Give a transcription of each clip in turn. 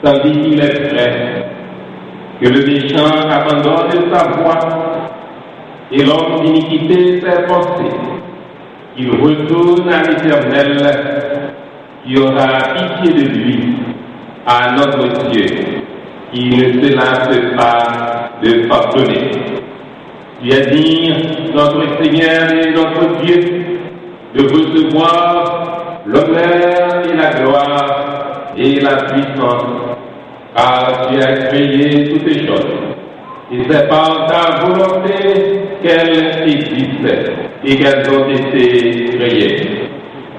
tandis qu'il est prêt, que le méchant abandonne sa voie, et l'homme d'iniquité ses pensées, qu'il retourne à l'Éternel, qui aura pitié de lui, à notre Dieu, qui ne se lasse pas de pardonner. Tu as dit, notre Seigneur et notre Dieu, de recevoir l'honneur et la gloire et la puissance, car tu as créé toutes les choses. Et c'est par ta volonté qu'elles existent et qu'elles ont été créées.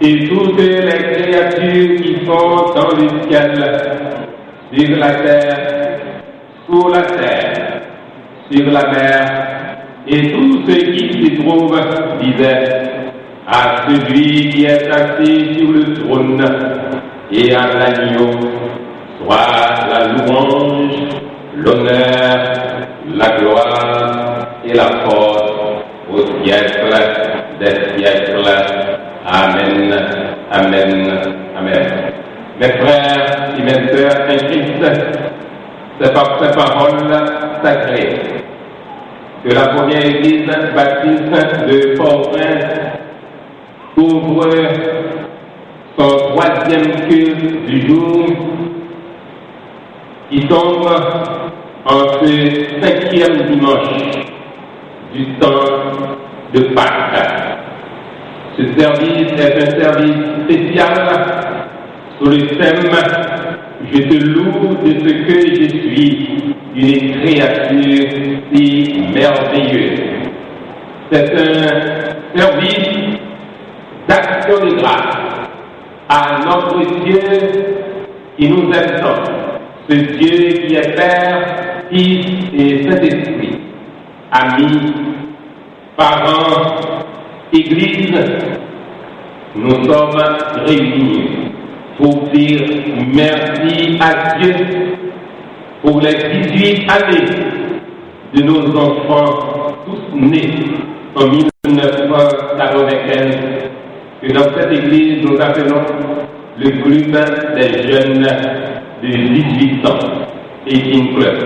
Et toutes les créatures qui sont dans le ciel, sur la terre, sous la terre, sur la mer, et tout ce qui s'y trouve, disaient à celui qui est assis sur le trône et à l'agneau, soit la louange, l'honneur, la gloire et la force au siècle des siècles. Amen, amen, amen. Mes frères et mes sœurs en Christ, c'est par ces paroles sacrées que la première église baptiste de Port-au-Prince ouvre son troisième culte du jour qui tombe en ce cinquième dimanche du temps de Pâques. Ce service est un service spécial sous le thème « Je te loue de ce que je suis, une créature si merveilleuse ». C'est un service d'action de grâce à notre Dieu qui nous aime tant, ce Dieu qui est Père, Fils et Saint-Esprit, amis, parents, Église. Nous sommes réunis pour dire merci à Dieu pour les 18 années de nos enfants tous nés en 1995 que dans cette église nous appelons le groupe des jeunes de 18 ans et King Club.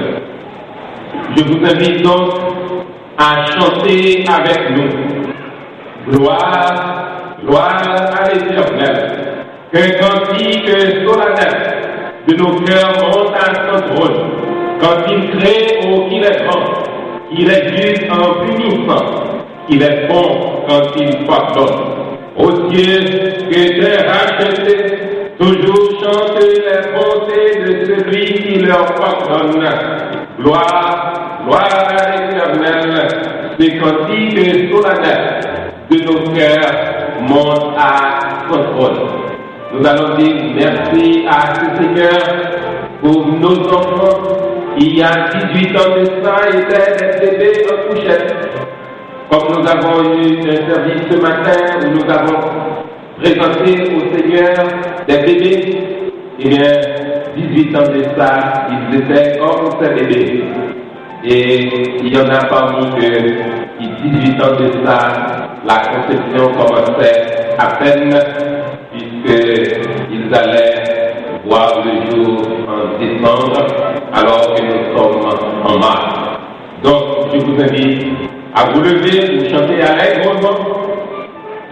Je vous invite donc à chanter avec nous. Gloire, gloire à l'Éternel, qu'un cantique solennel de nos cœurs monte à son trône, quand il crée, oh qu'il est grand, qu'il est juste en punissant, qu'il est bon quand il pardonne. Ô Dieu, que t'es racheté, toujours chante les bontés de celui qui leur pardonne. Gloire, gloire à l'Éternel, ce cantique solennel de nos cœurs monte à son trône. Nous allons dire merci à ce Seigneur pour nos enfants qui, il y a 18 ans de ça, étaient des bébés en couchette. Comme nous avons eu un service ce matin où nous avons présenté au Seigneur des bébés, eh bien, 18 ans de ça, ils étaient comme ces bébés. Et il y en a parmi eux qui, 18 ans de ça, la conception commençait à peine, puisqu'ils allaient voir le jour en décembre, alors que nous sommes en mars. Donc, je vous invite à vous lever, vous chanter allègrement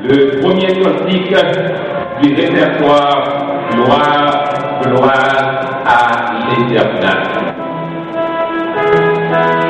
le premier cantique du répertoire Gloire, gloire à l'Éternel. Yeah.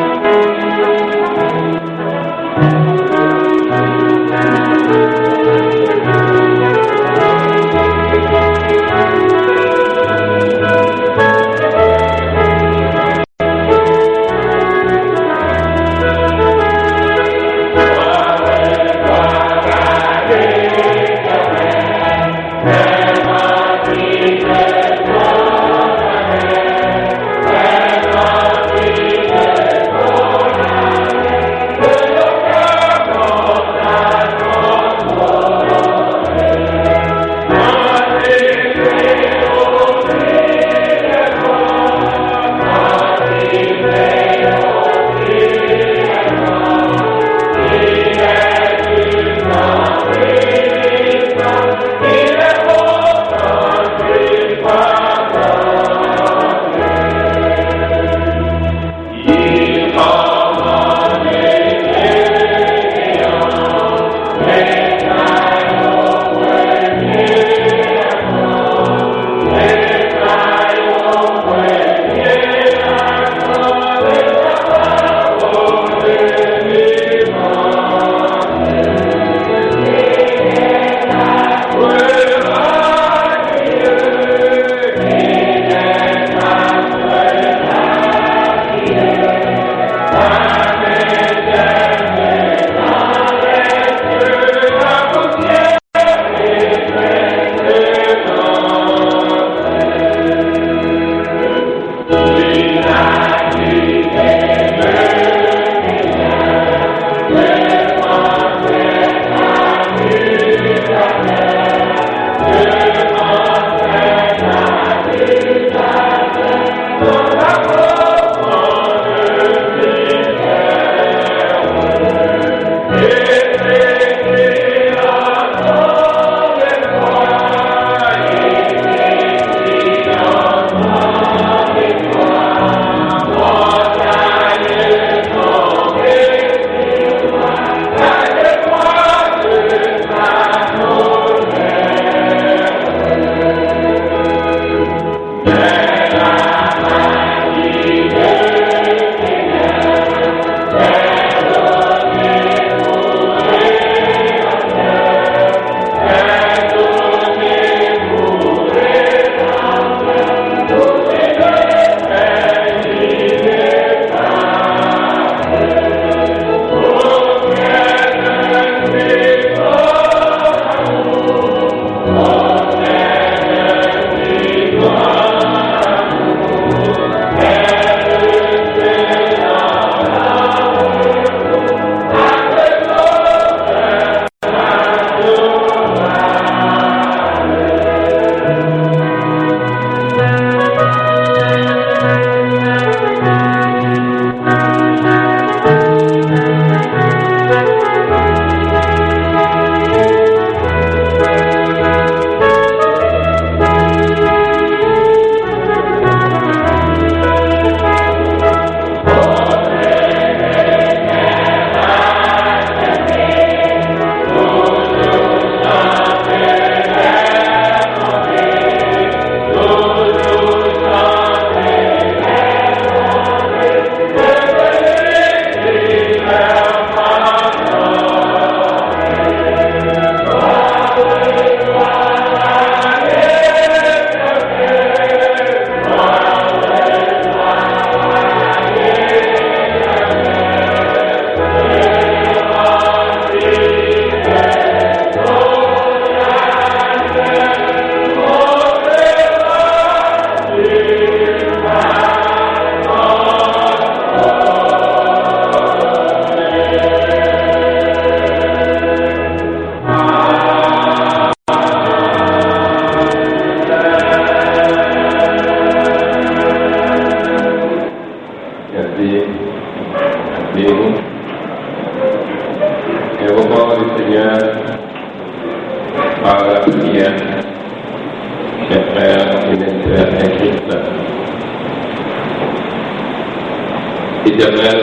Éternel,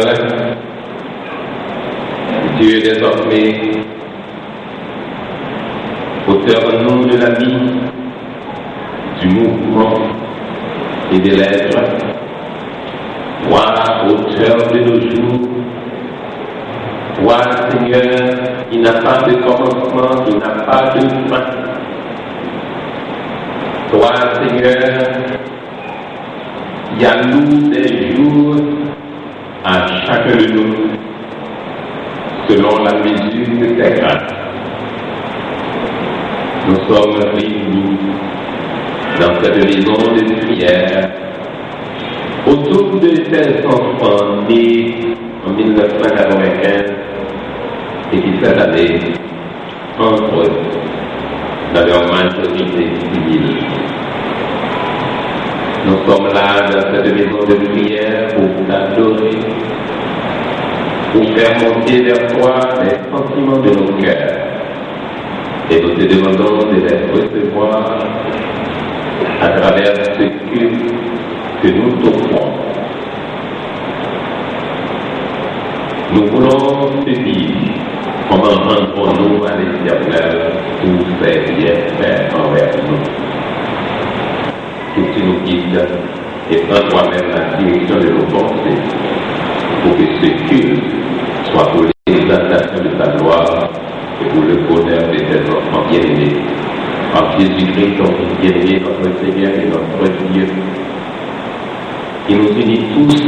Dieu des armées, auteur-nous de la vie, du mouvement et des lettres, toi, auteur de nos jours, toi, Seigneur, qui n'a pas de commencement, qui n'a pas de fin. Toi, Seigneur, qui alloue des jours à chacun de nous, selon la mesure de tes grâces. Nous sommes réunis dans cette maison de prière autour de ces enfants nés en 1995 et qui cette année entrent dans leur majorité civile. Nous sommes là dans cette maison de prière pour t'adorer, pour faire monter vers toi les sentiments de nos cœurs. Et nous te demandons de les recevoir à travers ce que nous t'offrons. Nous voulons te dire comment rendons-nous à l'Éternel pour ses bienfaits envers nous. Que tu nous guides et prends toi-même la direction de nos pensées pour que ce culte soit pour l'exaltation de ta gloire et pour le bonheur de tes enfants bien-aimés. En Jésus-Christ, ton Fils bien-aimé, notre Seigneur et notre Dieu, qui nous unit tous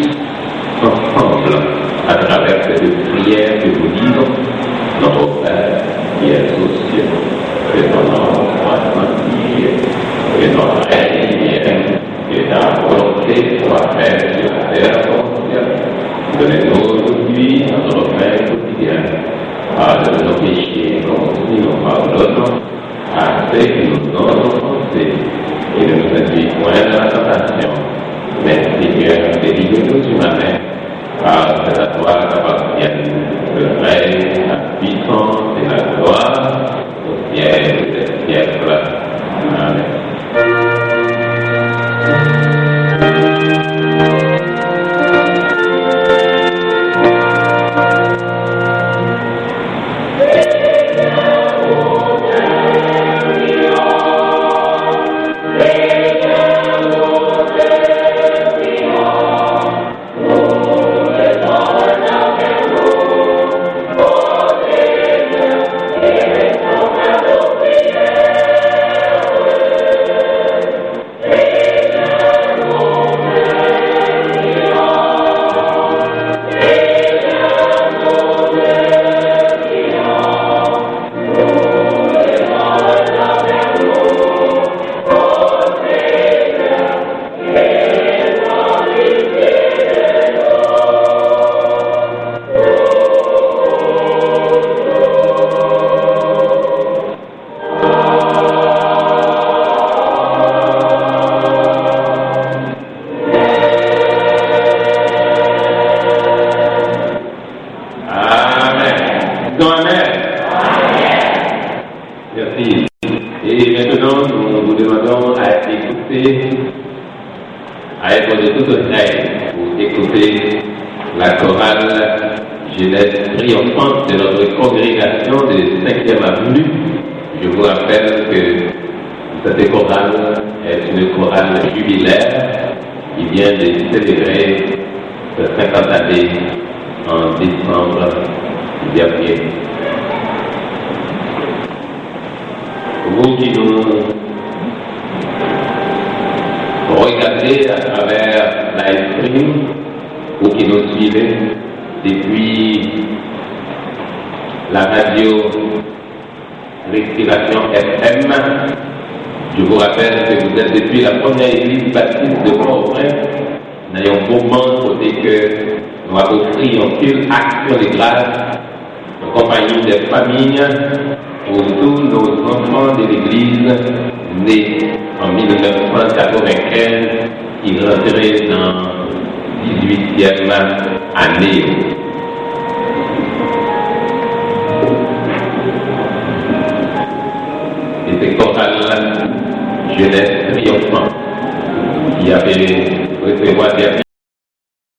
ensemble à travers cette prière que nous disons, notre Père qui est aux cieux, que ton nom soit sanctifié, que notre règne vienne, que ta volonté soit faite sur la terre comme au ciel. Donnez-nous aujourd'hui notre pain quotidien. Pardonne nos péchés comme aussi nous pardonnons à ceux qui nous ont offensés, et ne nous induis point dans la tentation, mais Seigneur, délivre-nous du malin, car c'est à toi qu'appartiennent le règne, la puissance et la gloire au siècle des siècles. Amen. Merci. Et maintenant, nous vous demandons à écouter, à être de toute oreille pour écouter la chorale Jeunesse triomphante de notre congrégation de 5e avenue. Je vous rappelle que cette chorale est une chorale jubilaire qui vient de célébrer 50 années en décembre dernier. Vous qui nous regardez à travers live stream ou qui nous suivez depuis la radio Respiration FM, je vous rappelle que vous êtes depuis la première église baptiste de Port-au-Prince, dans un moment côté que nous avons offert un culte action de grâce en compagnie des familles pour tous nos enfants de l'Église nés en 1995 qui rentraient dans 18e année. Et c'est chorale Jeunesse triomphante qui avait recevoir des